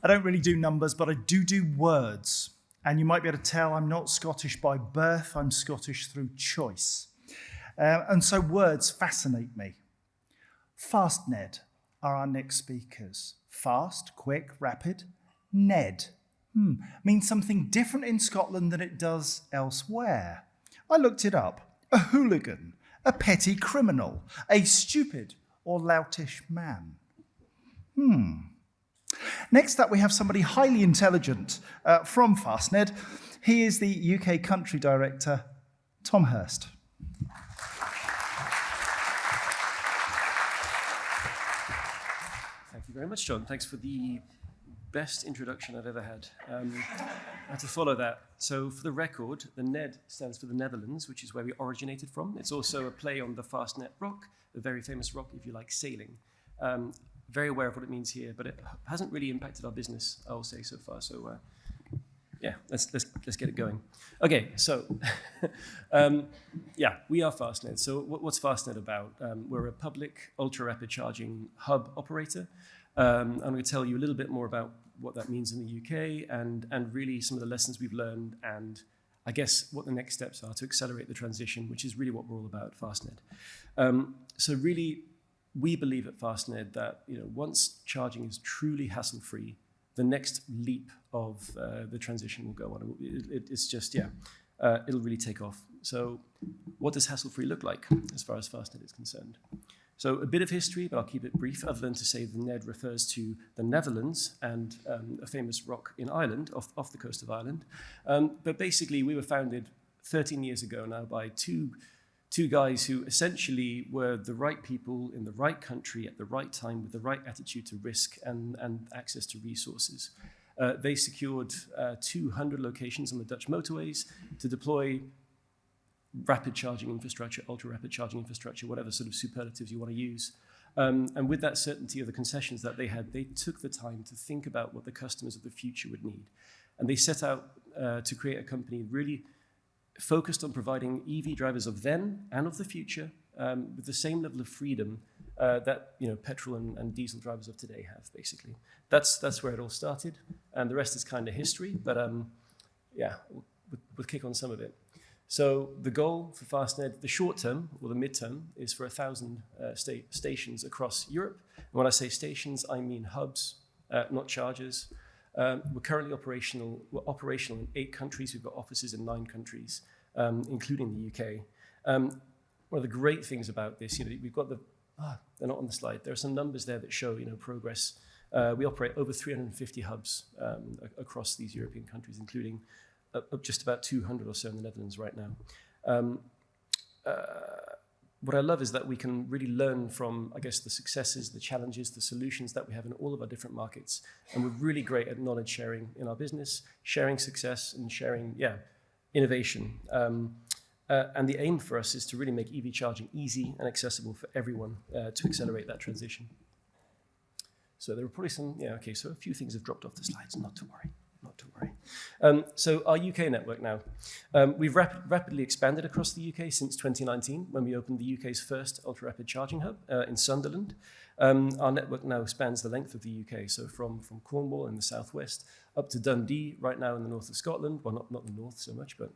I don't really do numbers, but I do words. And you might be able to tell I'm not Scottish by birth, I'm Scottish through choice. And so words fascinate me. Fastned are our next speakers. Fast, quick, rapid. Ned means something different in Scotland than it does elsewhere. I looked it up. A hooligan, a petty criminal, a stupid or loutish man. Next up, we have somebody highly intelligent from Fastned. He is the UK Country Director, Tom Hurst. Thank you very much, John. Thanks for the best introduction I've ever had. I had to follow that. So for the record, the NED stands for the Netherlands, which is where we originated from. It's also a play on the Fastnet rock, a very famous rock if you like sailing. Very aware of what it means here, but it hasn't really impacted our business, I will say, so far. So yeah, let's get it going. Okay, so yeah, we are Fastned. So what's Fastned about? We're a public ultra-rapid charging hub operator. I'm going to tell you a little bit more about what that means in the UK and really some of the lessons we've learned and I guess what the next steps are to accelerate the transition, which is really what we're all about at Fastned. So really, we believe at Fastned that once charging is truly hassle-free, the next leap of the transition will go on. It's just, it'll really take off. So what does hassle-free look like as far as Fastned is concerned? So a bit of history, but I'll keep it brief, other than to say the NED refers to the Netherlands and a famous rock in Ireland, off the coast of Ireland. But basically, we were founded 13 years ago now by two guys who essentially were the right people in the right country at the right time with the right attitude to risk and access to resources. They secured 200 locations on the Dutch motorways to deploy rapid charging infrastructure, ultra-rapid charging infrastructure, whatever sort of superlatives you want to use. And with that certainty of the concessions that they had, they took the time to think about what the customers of the future would need. And they set out to create a company really focused on providing EV drivers of then and of the future with the same level of freedom that petrol and diesel drivers of today have, basically. That's where it all started. And the rest is kind of history, but yeah, we'll kick on some of it. So the goal for Fastned, the short term or the mid-term, is for 1,000 stations across Europe. And when I say stations, I mean hubs, not chargers. We're currently operational. We're operational in 8 countries. We've got offices in 9 countries, including the UK. One of the great things about this, we've got they're not on the slide. There are some numbers there that show, progress. We operate over 350 hubs across these European countries, including just about 200 or so in the Netherlands right now. What I love is that we can really learn from, I guess, the successes, the challenges, the solutions that we have in all of our different markets. And we're really great at knowledge sharing in our business, sharing success and sharing, innovation. And the aim for us is to really make EV charging easy and accessible for everyone to accelerate that transition. So there are probably some, so a few things have dropped off the slides, not to worry. Not to worry. So our UK network now. We've rapidly expanded across the UK since 2019 when we opened the UK's first ultra-rapid charging hub in Sunderland. Our network now spans the length of the UK, so from Cornwall in the southwest up to Dundee right now in the north of Scotland. Well, not the north so much, but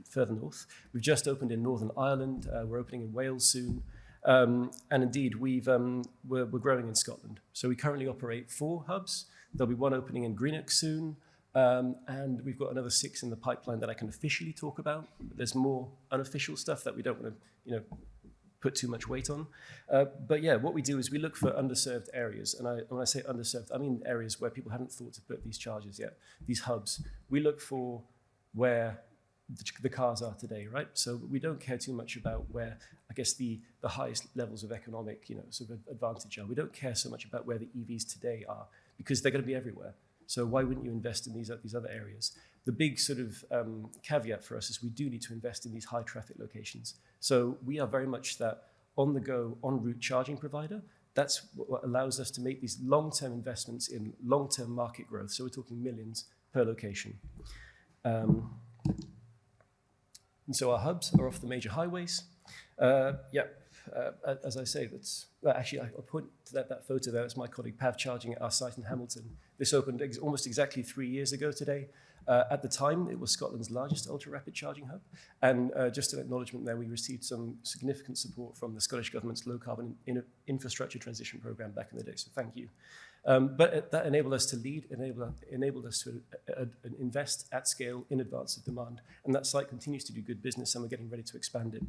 further north. We've just opened in Northern Ireland. We're opening in Wales soon. And indeed, we're growing in Scotland. So we currently operate 4 hubs. There'll be 1 opening in Greenock soon. And we've got another 6 in the pipeline that I can officially talk about. There's more unofficial stuff that we don't want to, put too much weight on. But yeah, what we do is we look for underserved areas. And when I say underserved, I mean areas where people haven't thought to put these chargers yet, these hubs. We look for where the cars are today, right? So we don't care too much about where, I guess, the highest levels of economic, sort of advantage are. We don't care so much about where the EVs today are because they're going to be everywhere. So why wouldn't you invest in these other areas? The big sort of caveat for us is we do need to invest in these high traffic locations. So we are very much that on-the-go, en-route charging provider. That's what allows us to make these long-term investments in long-term market growth. So we're talking millions per location. And so our hubs are off the major highways. as I say, actually I'll point to that photo there. It's my colleague Pav charging at our site in Hamilton. This opened almost exactly 3 years ago today. At the time, it was Scotland's largest ultra-rapid charging hub. And just an acknowledgement there, we received some significant support from the Scottish Government's low-carbon infrastructure transition programme back in the day, so thank you. But that enabled us to lead, enabled us to invest at scale in advance of demand. And that site continues to do good business, and we're getting ready to expand it.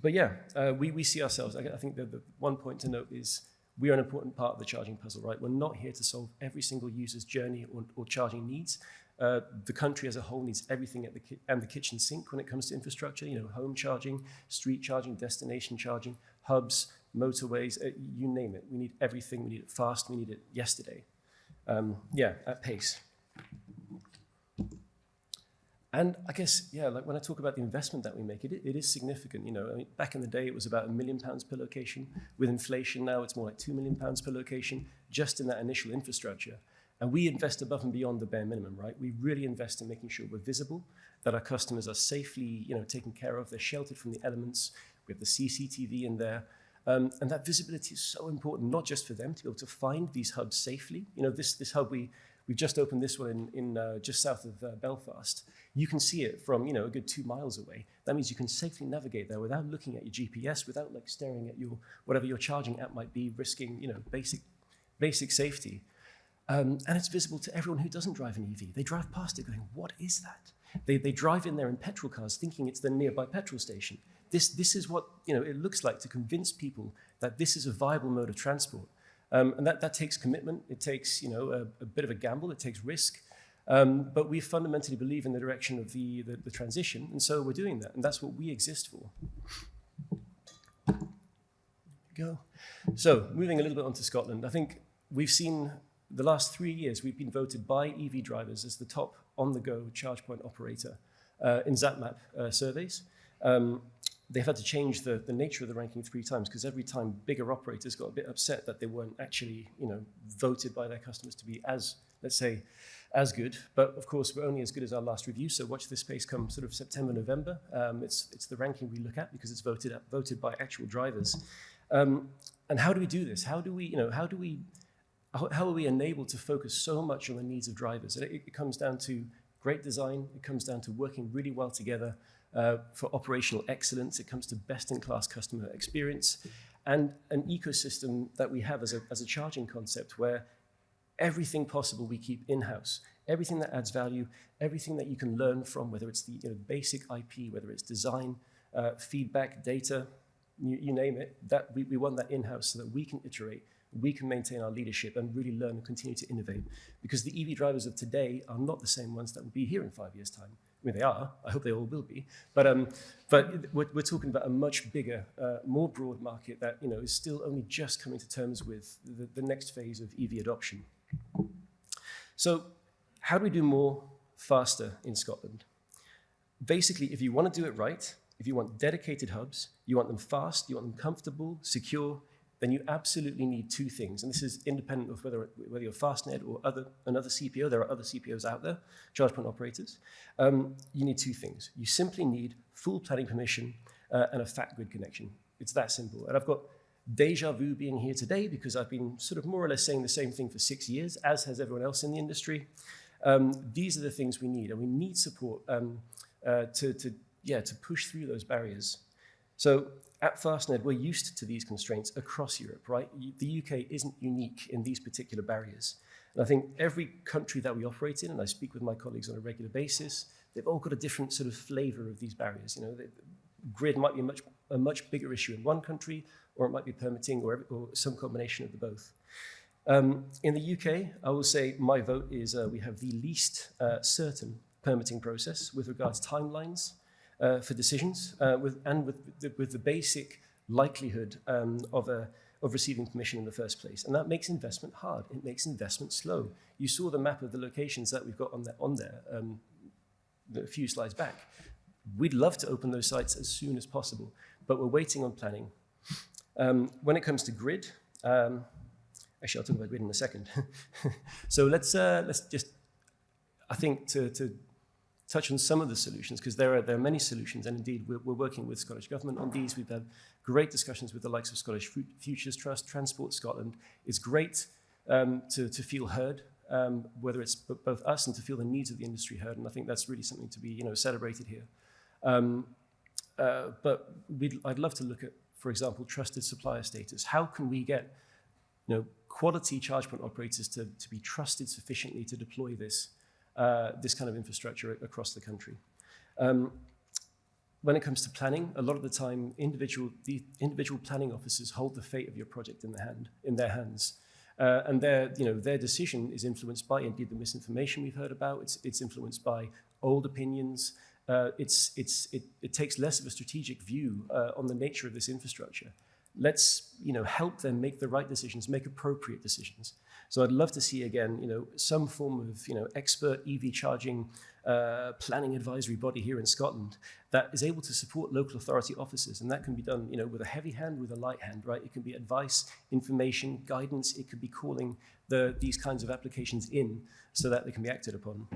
But yeah, we see ourselves, I think the one point to note is we are an important part of the charging puzzle, right? We're not here to solve every single user's journey or charging needs. The country as a whole needs everything at the kitchen sink when it comes to infrastructure, home charging, street charging, destination charging, hubs, motorways, you name it. We need everything. We need it fast. We need it yesterday. At pace. And I guess, like when I talk about the investment that we make, it is significant. Back in the day, it was about £1 million per location. With inflation now, it's more like £2 million per location, just in that initial infrastructure. And we invest above and beyond the bare minimum, right? We really invest in making sure we're visible, that our customers are safely, taken care of, they're sheltered from the elements. We have the CCTV in there. And that visibility is so important, not just for them to be able to find these hubs safely. This hub, we've just opened this one in just south of Belfast. You can see it from, a good 2 miles away. That means you can safely navigate there without looking at your GPS, without staring at whatever your charging app might be, risking, basic safety. And it's visible to everyone who doesn't drive an EV. They drive past it going, what is that? They drive in there in petrol cars thinking it's the nearby petrol station. This is what it looks like to convince people that this is a viable mode of transport. And that takes commitment. It takes a bit of a gamble. It takes risk. But we fundamentally believe in the direction of the transition, and so we're doing that, and that's what we exist for. Go. So moving a little bit onto Scotland, I think we've seen the last 3 years we've been voted by EV drivers as the top on-the-go charge point operator in ZapMap surveys. They've had to change the nature of the ranking 3 times because every time bigger operators got a bit upset that they weren't actually voted by their customers to be as, let's say, as good. But of course, we're only as good as our last review, so watch this space come sort of September, November. It's the ranking we look at because it's voted by actual drivers. And how do we do this? How are we enabled to focus so much on the needs of drivers? It comes down to great design. It comes down to working really well together for operational excellence. It comes to best-in-class customer experience and an ecosystem that we have as a charging concept where everything possible we keep in-house. Everything that adds value, everything that you can learn from, whether it's the basic IP, whether it's design, feedback, data, you name it, that we want that in-house so that we can iterate, we can maintain our leadership and really learn and continue to innovate. Because the EV drivers of today are not the same ones that will be here in 5 years' time. I mean, they are. I hope they all will be. But we're talking about a much bigger, more broad market that is still only just coming to terms with the next phase of EV adoption. So how do we do more faster in Scotland? Basically, if you want to do it right, if you want dedicated hubs, you want them fast, you want them comfortable, secure, then you absolutely need 2 things. And this is independent of whether you're Fastned or another CPO. There are other CPOs out there, charge point operators. You need 2 things. You simply need full planning permission and a fat grid connection. It's that simple. And I've got deja vu being here today because I've been sort of more or less saying the same thing for 6 years, as has everyone else in the industry. These are the things we need, and we need support to push through those barriers. So at Fastned, we're used to these constraints across Europe, right? The UK isn't unique in these particular barriers. And I think every country that we operate in, and I speak with my colleagues on a regular basis, they've all got a different sort of flavor of these barriers. Grid might be a much bigger issue in one country, or it might be permitting, or some combination of the both. In the UK, I will say my vote is we have the least certain permitting process with regards to timelines for decisions, with the basic likelihood of receiving permission in the first place. And that makes investment hard. It makes investment slow. You saw the map of the locations that we've got on there a few slides back. We'd love to open those sites as soon as possible, but we're waiting on planning. When it comes to grid, actually I'll talk about grid in a second. So let's just, I think to touch on some of the solutions, because there are many solutions, and indeed we're working with Scottish Government on these. We've had great discussions with the likes of Scottish Futures Trust, Transport Scotland. It's great to feel heard, whether it's both us and to feel the needs of the industry heard, and I think that's really something to be celebrated here. But I'd love to look at, for example, trusted supplier status. How can we get quality charge point operators to be trusted sufficiently to deploy this kind of infrastructure across the country? When it comes to planning, a lot of the time, the individual planning officers hold the fate of your project in their hands. And their decision is influenced by, indeed, the misinformation we've heard about. It's influenced by old opinions. It takes less of a strategic view on the nature of this infrastructure. Let's help them make the right decisions, make appropriate decisions. So I'd love to see again some form of expert EV charging planning advisory body here in Scotland that is able to support local authority officers, and that can be done with a heavy hand, with a light hand, right? It can be advice, information, guidance. It could be calling these kinds of applications in so that they can be acted upon.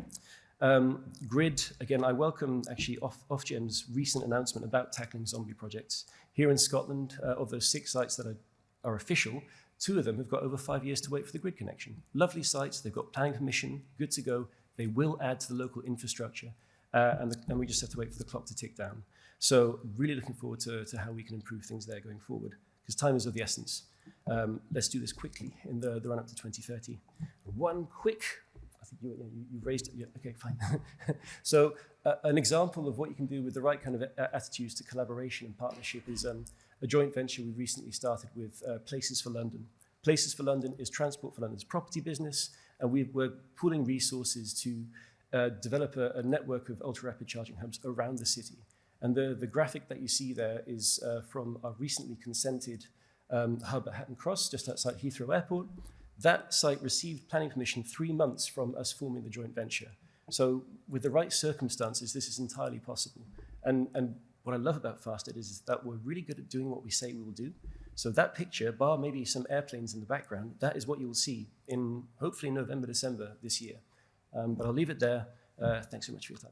Grid, again, I welcome actually Ofgem's recent announcement about tackling zombie projects. Here in Scotland, of those 6 sites that are official, 2 of them have got over 5 years to wait for the grid connection. Lovely sites, they've got planning permission, good to go. They will add to the local infrastructure, and we just have to wait for the clock to tick down. So really looking forward to how we can improve things there going forward, because time is of the essence. Let's do this quickly in the run up to 2030. One quick, I think you raised it. Yeah, okay, fine. So an example of what you can do with the right kind of attitudes to collaboration and partnership is a joint venture we recently started with Places for London. Places for London is Transport for London's property business, and we're pooling resources to develop a network of ultra-rapid charging hubs around the city. And the graphic that you see there is from our recently consented hub at Hatton Cross, just outside Heathrow Airport. That site received planning permission 3 months from us forming the joint venture. So with the right circumstances, this is entirely possible. And what I love about Fastned is that we're really good at doing what we say we will do. So that picture, bar maybe some airplanes in the background, that is what you will see in hopefully November, December this year. But I'll leave it there. Thanks so much for your time.